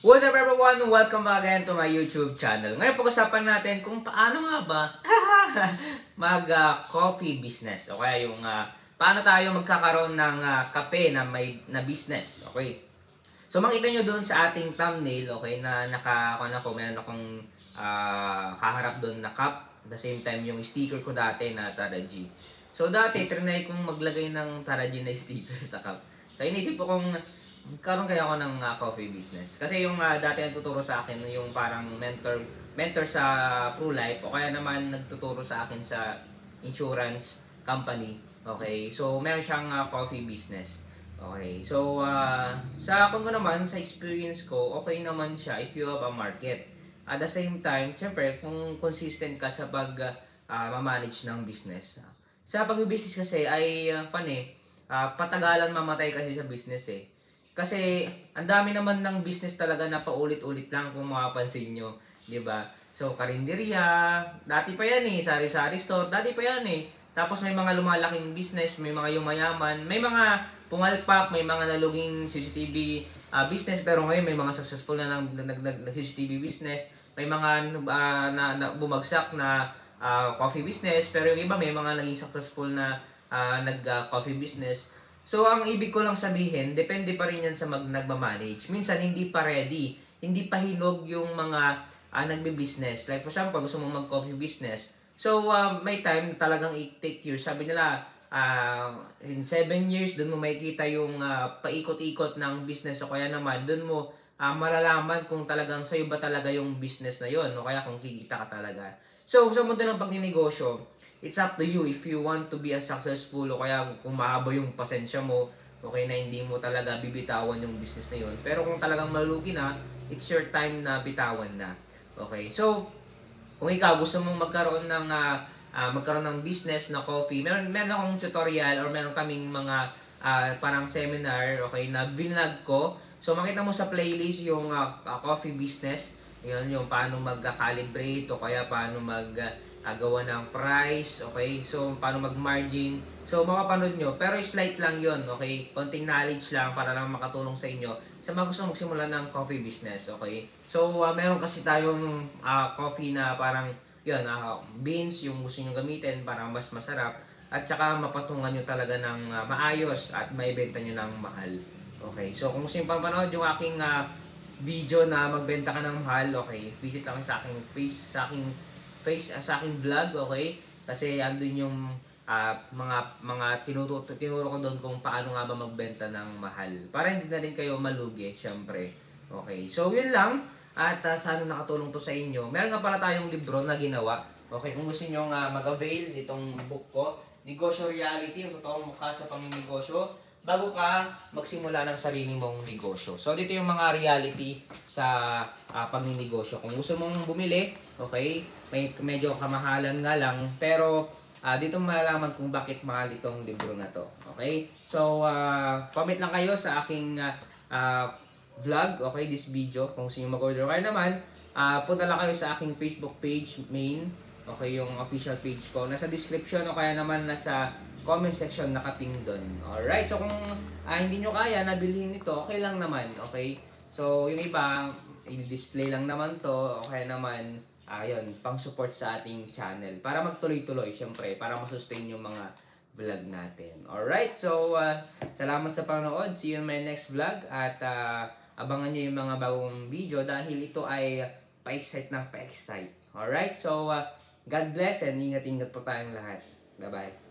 What's up everyone? Welcome back again to my YouTube channel. Ngayon pag-usapan natin kung paano nga ba mag-coffee business. O kaya yung paano tayo magkakaroon ng kape na business. Okay. So makita nyo doon sa ating thumbnail, okay, na meron akong kaharap doon na cup. At the same time yung sticker ko dati na Tara G. So dati trinay kong maglagay ng Tara G na sticker sa cup. So inisip ko kung karon kaya ako ng coffee business. Kasi yung dati nagtuturo sa akin, yung parang mentor sa ProLife o kaya naman nagtuturo sa akin sa insurance company. Okay, so meron siyang coffee business. Okay, so sa akin ko naman, sa experience ko, okay naman siya if you have a market. At the same time, syempre, kung consistent ka sa pag-manage ng business. Sa pag-business kasi ay patagalan mamatay kasi sa business eh. Kasi ang dami naman ng business talaga na paulit-ulit lang kung makapansin nyo, 'di ba? So karinderya, dati pa 'yan eh, sari-sari store, dati pa 'yan eh. Tapos may mga lumalaking business, may mga yumayaman, may mga pumalpak, may mga naluging CCTV business, pero ngayon may mga successful na CCTV business, may mga bumagsak na coffee business, pero yung iba may mga naging successful na nag-coffee business. So, ang ibig ko lang sabihin, depende pa rin yan sa nagmamanage. Minsan, hindi pa ready. Hindi pa hinog yung mga nagbe-business. Like, for example, gusto mong mag-coffee business. So, may time talagang it-take years. Sabi nila, in 7 years, dun mo makikita yung paikot-ikot ng business. O kaya naman, dun mo malalaman kung talagang sa'yo ba talaga yung business na yon o kaya kung kikita ka talaga. So, sa mundo ng pagninegosyo, it's up to you if you want to be a successful o kaya kung mahaba yung pasensya mo, okay na hindi mo talaga bibitawan yung business na yun. Pero kung talagang malugi na, it's your time na bitawan na. Okay, so kung ikaw gusto mong magkaroon ng business na coffee, meron akong tutorial or meron kaming mga parang seminar, okay, na vinlog ko. So makita mo sa playlist yung coffee business, yun yung paano mag-calibrate o kaya paano gawa ng price, okay? So, paano mag-margin. So, mapapanood nyo. Pero slight lang yon, okay? Konting knowledge lang para lang makatulong sa inyo sa mga gusto magsimula ng coffee business, okay? So, meron kasi tayong coffee na parang, yun, beans, yung gusto nyo gamitin para mas masarap. At saka mapatungan nyo talaga ng maayos at maibenta nyo ng mahal. Okay? So, kung gusto nyo panood yung aking video na magbenta ka ng mahal, okay? Visit lang sa aking sa aking vlog, okay? Kasi andun yung mga tinuro ko doon kung paano nga ba magbenta ng mahal. Para hindi na rin kayo malugi, syempre. Okay, so yun lang. At sana nakatulong to sa inyo. Meron nga pala tayong libro na ginawa. Okay, kung gusto nyo mag-avail nitong book ko, Negosyo Reality, ang totoong mukha sa pamimigosyo, bago ka magsimula ng sarili mong negosyo. So, dito yung mga reality sa pagninegosyo. Kung gusto mong bumili, okay, medyo kamahalan nga lang, pero dito malalaman kung bakit mahal itong libro na to. Okay? So, comment lang kayo sa aking vlog, okay, this video, kung gusto nyo mag-order. Kaya naman, punta lang kayo sa aking Facebook page, main, okay, yung official page ko. Nasa description o kaya naman nasa comment section nakating doon. Alright, so kung hindi nyo kaya nabilhin ito, okay lang naman, okay? So, yung iba, i-display lang naman to, okay naman, yun, pang support sa ating channel. Para magtuloy-tuloy, syempre, para masustain yung mga vlog natin. Alright, so, salamat sa panonood. See you in my next vlog. At abangan nyo yung mga bagong video dahil ito ay pa-excite ng pa-excite. Alright, so, God bless and ingat-ingat po tayong lahat. Bye-bye.